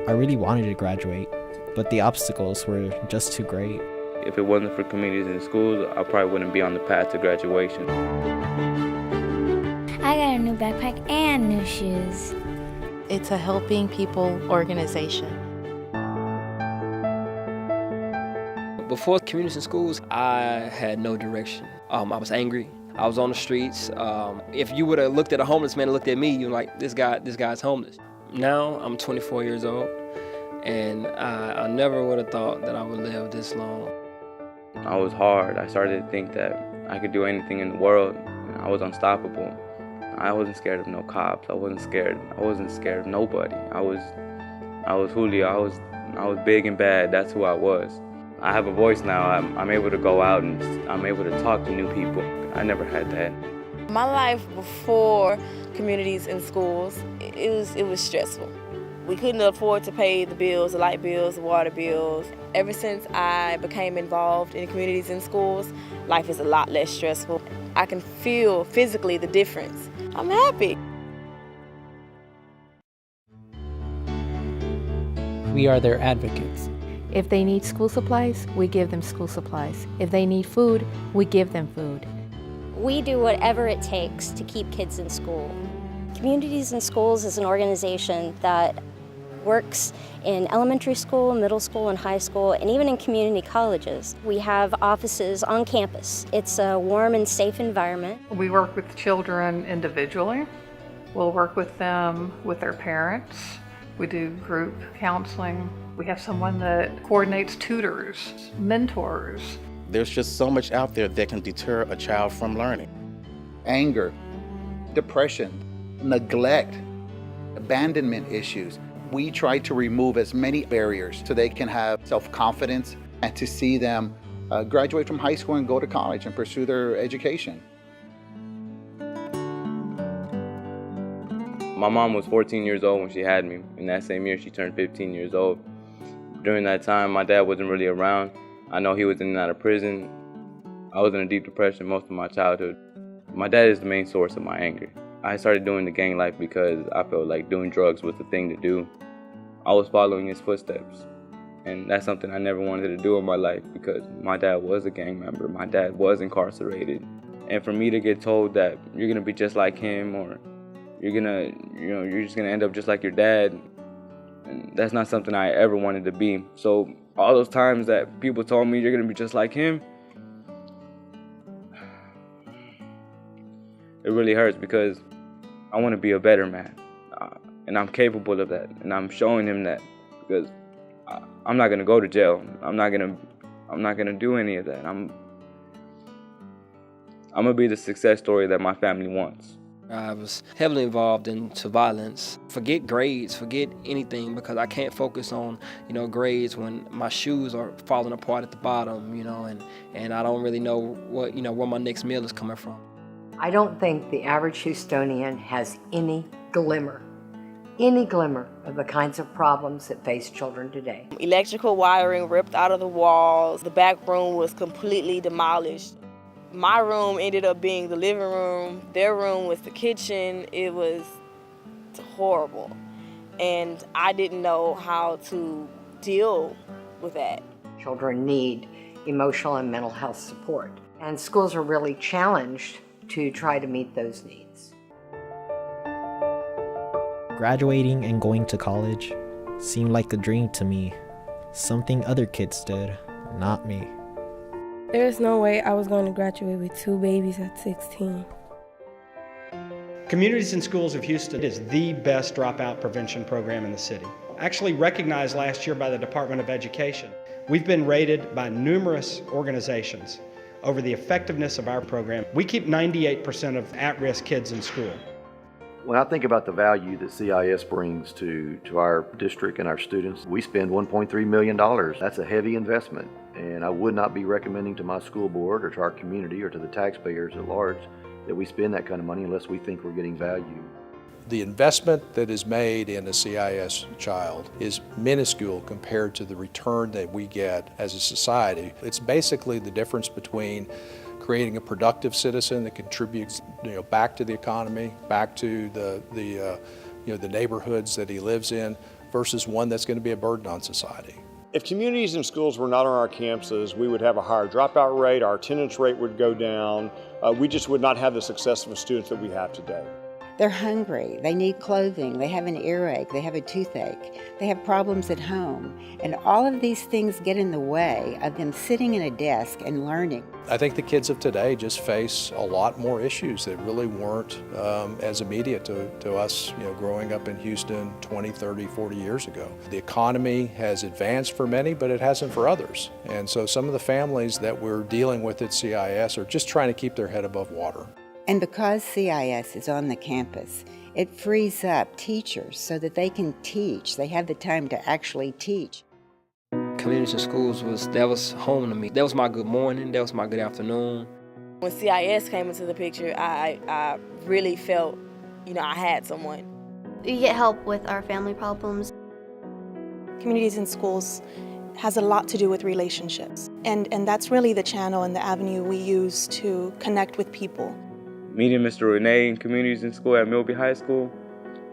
I really wanted to graduate, but the obstacles were just too great. If it wasn't for communities in schools, I probably wouldn't be on the path to graduation. I got a new backpack and new shoes. It's a helping people organization. Before communities in schools, I had no direction. I was angry. I was on the streets. If you would have looked at a homeless man and looked at me, you're like, this guy's homeless. Now I'm 24 years old, and I never would have thought that I would live this long. I was hard. I started to think that I could do anything in the world. I was unstoppable. I wasn't scared of no cops. I wasn't scared of nobody. I was Julio. I was big and bad. That's who I was. I have a voice now. I'm able to go out and I'm able to talk to new people. I never had that. My life before communities in schools, it was stressful. We couldn't afford to pay the bills, the light bills, the water bills. Ever since I became involved in communities in schools, life is a lot less stressful. I can feel physically the difference. I'm happy. We are their advocates. If they need school supplies, we give them school supplies. If they need food, we give them food. We do whatever it takes to keep kids in school. Communities in Schools is an organization that works in elementary school, middle school, and high school, and even in community colleges. We have offices on campus. It's a warm and safe environment. We work with children individually. We'll work with them with their parents. We do group counseling. We have someone that coordinates tutors, mentors. There's just so much out there that can deter a child from learning. Anger, depression, neglect, abandonment issues. We try to remove as many barriers so they can have self-confidence and to see them graduate from high school and go to college and pursue their education. My mom was 14 years old when she had me. In that same year, she turned 15 years old. During that time, my dad wasn't really around. I know he was in and out of prison. I was in a deep depression most of my childhood. My dad is the main source of my anger. I started doing the gang life because I felt like doing drugs was the thing to do. I was following his footsteps. And that's something I never wanted to do in my life because my dad was a gang member. My dad was incarcerated. And for me to get told that you're gonna be just like him or you're just gonna end up just like your dad, and that's not something I ever wanted to be. So all those times that people told me you're gonna be just like him, it really hurts because I want to be a better man, and I'm capable of that, and I'm showing him that because I'm not gonna go to jail. I'm not gonna do any of that. I'm gonna be the success story that my family wants. I was heavily involved into violence. Forget grades, forget anything, because I can't focus on, grades when my shoes are falling apart at the bottom, and I don't really know what, where my next meal is coming from. I don't think the average Houstonian has any glimmer of the kinds of problems that face children today. Electrical wiring ripped out of the walls. The back room was completely demolished. My room ended up being the living room. Their room was the kitchen. It was horrible. And I didn't know how to deal with that. Children need emotional and mental health support. And schools are really challenged to try to meet those needs. Graduating and going to college seemed like a dream to me, something other kids did, not me. There's no way I was going to graduate with 2 babies at 16. Communities in Schools of Houston is the best dropout prevention program in the city. Actually recognized last year by the Department of Education. We've been rated by numerous organizations over the effectiveness of our program. We keep 98% of at-risk kids in school. When I think about the value that CIS brings to our district and our students, we spend $1.3 million. That's a heavy investment, and I would not be recommending to my school board or to our community or to the taxpayers at large that we spend that kind of money unless we think we're getting value. The investment that is made in a CIS child is minuscule compared to the return that we get as a society. It's basically the difference between creating a productive citizen that contributes, back to the economy, back to the neighborhoods that he lives in, versus one that's going to be a burden on society. If communities and schools were not on our campuses, we would have a higher dropout rate, our attendance rate would go down, we just would not have the success of students that we have today. They're hungry, they need clothing, they have an earache, they have a toothache, they have problems at home, and all of these things get in the way of them sitting in a desk and learning. I think the kids of today just face a lot more issues that really weren't as immediate to us, growing up in Houston 20, 30, 40 years ago. The economy has advanced for many, but it hasn't for others. And so some of the families that we're dealing with at CIS are just trying to keep their head above water. And because CIS is on the campus, it frees up teachers so that they can teach. They have the time to actually teach. Communities and schools that was home to me. That was my good morning, that was my good afternoon. When CIS came into the picture, I really felt, I had someone. We get help with our family problems. Communities and schools has a lot to do with relationships. And that's really the channel and the avenue we use to connect with people. Meeting Mr. Renee in communities in school at Milby High School,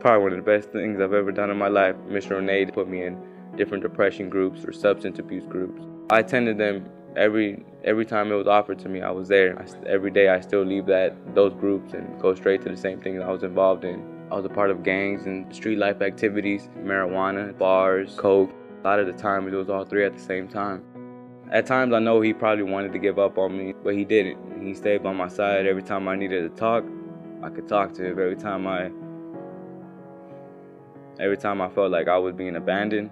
probably one of the best things I've ever done in my life. Mr. Renee put me in different depression groups or substance abuse groups. I attended them every time it was offered to me. I was there. Every day I still leave those groups and go straight to the same thing that I was involved in. I was a part of gangs and street life activities, marijuana, bars, coke. A lot of the time it was all three at the same time. At times I know he probably wanted to give up on me, but he didn't. He stayed by my side. Every time I needed to talk, I could talk to him. Every time I felt like I was being abandoned,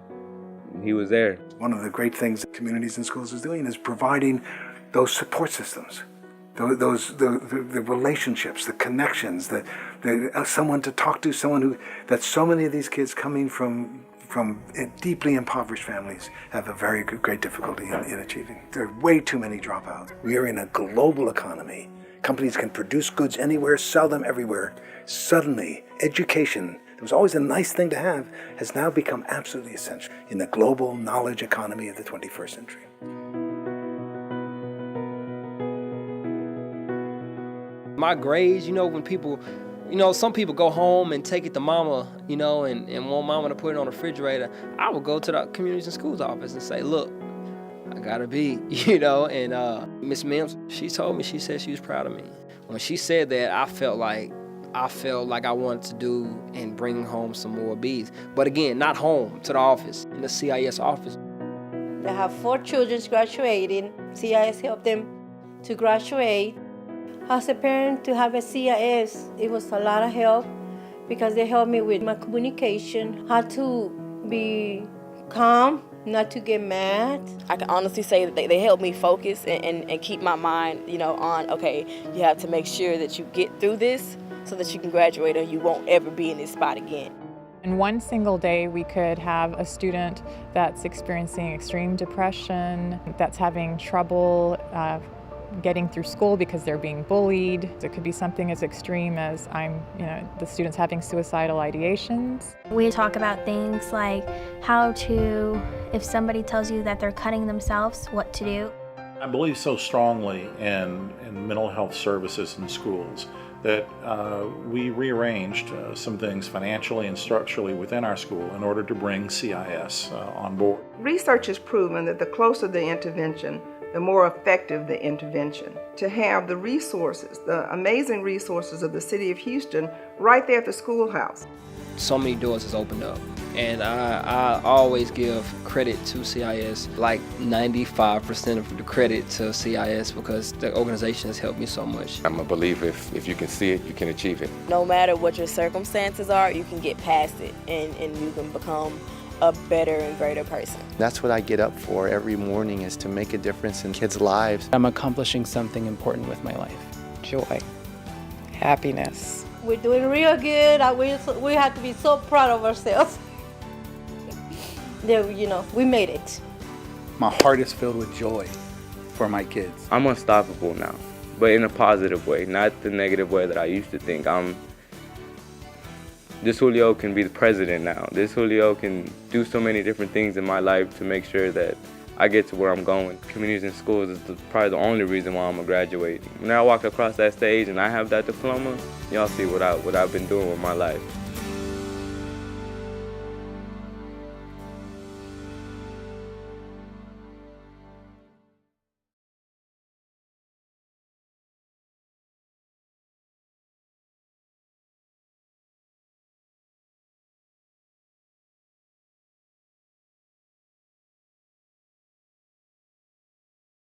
he was there. One of the great things that communities and schools is doing is providing those support systems, the relationships, the connections, someone to talk to, that so many of these kids coming from deeply impoverished families have a very great difficulty in achieving. There are way too many dropouts. We are in a global economy. Companies can produce goods anywhere, sell them everywhere. Suddenly, education, that was always a nice thing to have, has now become absolutely essential in the global knowledge economy of the 21st century. My grades, when people, some people go home and take it to mama, and want mama to put it on the refrigerator. I would go to the communities and schools office and say, look, I gotta be, and Miss Mims, she told me, she said she was proud of me. When she said that, I felt like I wanted to do and bring home some more B's. But again, not home, to the office, in the CIS office. They have 4 children graduating. CIS helped them to graduate. As a parent, to have a CIS, it was a lot of help because they helped me with my communication, how to be calm, not to get mad. I can honestly say that they helped me focus and keep my mind, on, okay, you have to make sure that you get through this so that you can graduate or you won't ever be in this spot again. In one single day, we could have a student that's experiencing extreme depression, that's having trouble getting through school because they're being bullied. It could be something as extreme as the students having suicidal ideations. We talk about things like how to, if somebody tells you that they're cutting themselves, what to do. I believe so strongly in mental health services in schools that we rearranged some things financially and structurally within our school in order to bring CIS on board. Research has proven that the closer the intervention, the more effective the intervention. To have the resources, the amazing resources of the city of Houston right there at the schoolhouse. So many doors has opened up, and I always give credit to CIS, like 95% of the credit to CIS, because the organization has helped me so much. I'm a believer if you can see it, you can achieve it. No matter what your circumstances are, you can get past it and you can become a better and greater person. That's what I get up for every morning, is to make a difference in kids' lives. I'm accomplishing something important with my life. Joy, happiness. We're doing real good. We have to be so proud of ourselves. We made it. My heart is filled with joy for my kids. I'm unstoppable now, but in a positive way, not the negative way that I used to think. This Julio can be the president now. This Julio can do so many different things in my life to make sure that I get to where I'm going. Communities and schools is probably the only reason why I'm gonna graduate. When I walk across that stage and I have that diploma, y'all see what I've been doing with my life.